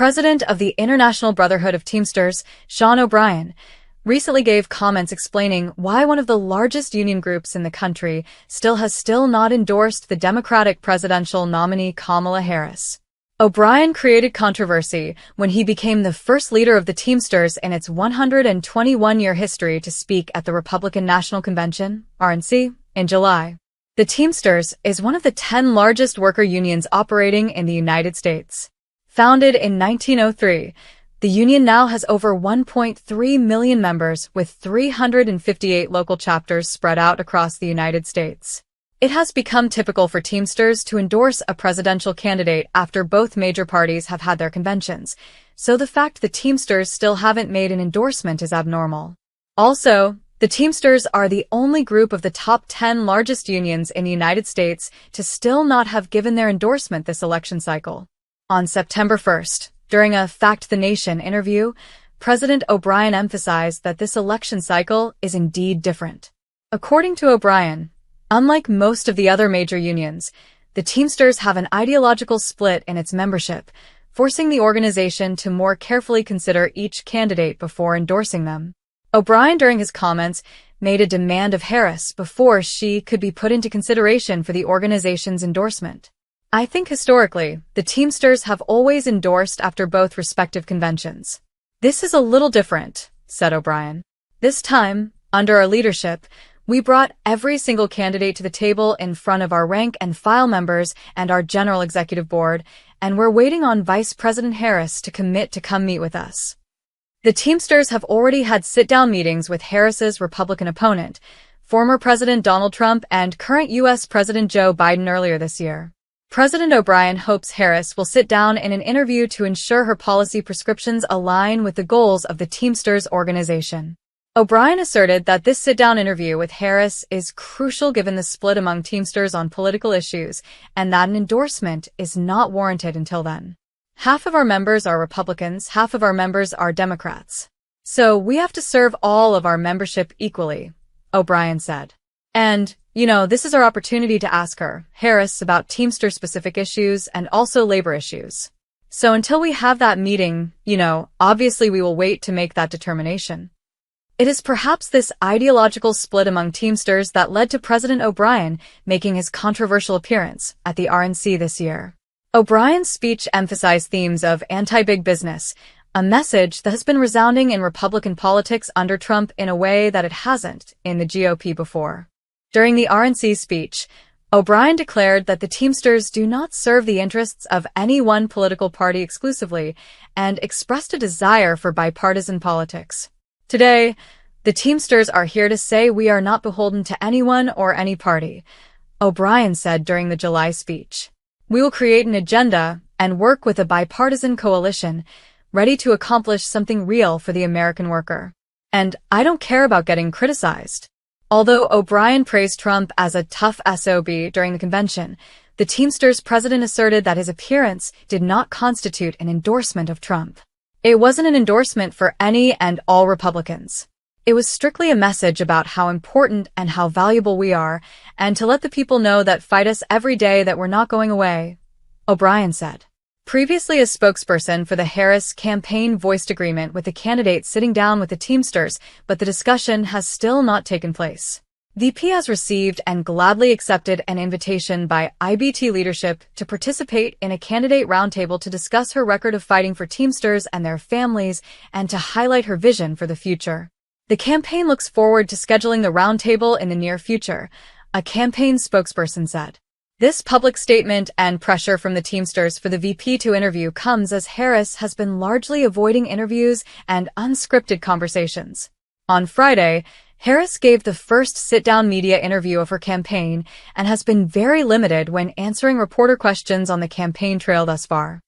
President of the International Brotherhood of Teamsters, Sean O'Brien, recently gave comments explaining why one of the largest union groups in the country has not endorsed the Democratic presidential nominee Kamala Harris. O'Brien created controversy when he became the first leader of the Teamsters in its 121-year history to speak at the Republican National Convention, RNC, in July. The Teamsters is one of the 10 largest worker unions operating in the United States. Founded in 1903, the union now has over 1.3 million members with 358 local chapters spread out across the United States. It has become typical for Teamsters to endorse a presidential candidate after both major parties have had their conventions, so the fact the Teamsters still haven't made an endorsement is abnormal. Also, the Teamsters are the only group of the top 10 largest unions in the United States to still not have given their endorsement this election cycle. On September 1st, during a Fact the Nation interview, President O'Brien emphasized that this election cycle is indeed different. According to O'Brien, unlike most of the other major unions, the Teamsters have an ideological split in its membership, forcing the organization to more carefully consider each candidate before endorsing them. O'Brien, during his comments, made a demand of Harris before she could be put into consideration for the organization's endorsement. I think historically, the Teamsters have always endorsed after both respective conventions. This is a little different, said O'Brien. This time, under our leadership, we brought every single candidate to the table in front of our rank and file members and our General Executive Board, and we're waiting on Vice President Harris to commit to come meet with us. The Teamsters have already had sit-down meetings with Harris's Republican opponent, former President Donald Trump and current U.S. President Joe Biden earlier this year. President O'Brien hopes Harris will sit down in an interview to ensure her policy prescriptions align with the goals of the Teamsters organization. O'Brien asserted that this sit-down interview with Harris is crucial given the split among Teamsters on political issues and that an endorsement is not warranted until then. Half of our members are Republicans, half of our members are Democrats. So we have to serve all of our membership equally, O'Brien said. And, this is our opportunity to ask her, Harris, about Teamster-specific issues and also labor issues. So until we have that meeting, obviously we will wait to make that determination. It is perhaps this ideological split among Teamsters that led to President O'Brien making his controversial appearance at the RNC this year. O'Brien's speech emphasized themes of anti-big business, a message that has been resounding in Republican politics under Trump in a way that it hasn't in the GOP before. During the RNC speech, O'Brien declared that the Teamsters do not serve the interests of any one political party exclusively and expressed a desire for bipartisan politics. Today, the Teamsters are here to say we are not beholden to anyone or any party, O'Brien said during the July speech. We will create an agenda and work with a bipartisan coalition, ready to accomplish something real for the American worker. And I don't care about getting criticized. Although O'Brien praised Trump as a tough SOB during the convention, the Teamsters president asserted that his appearance did not constitute an endorsement of Trump. It wasn't an endorsement for any and all Republicans. It was strictly a message about how important and how valuable we are, and to let the people know that fight us every day that we're not going away, O'Brien said. Previously a spokesperson for the Harris campaign voiced agreement with the candidate sitting down with the Teamsters, but the discussion has still not taken place. VP has received and gladly accepted an invitation by IBT leadership to participate in a candidate roundtable to discuss her record of fighting for Teamsters and their families and to highlight her vision for the future. The campaign looks forward to scheduling the roundtable in the near future, a campaign spokesperson said. This public statement and pressure from the Teamsters for the VP to interview comes as Harris has been largely avoiding interviews and unscripted conversations. On Friday, Harris gave the first sit-down media interview of her campaign and has been very limited when answering reporter questions on the campaign trail thus far.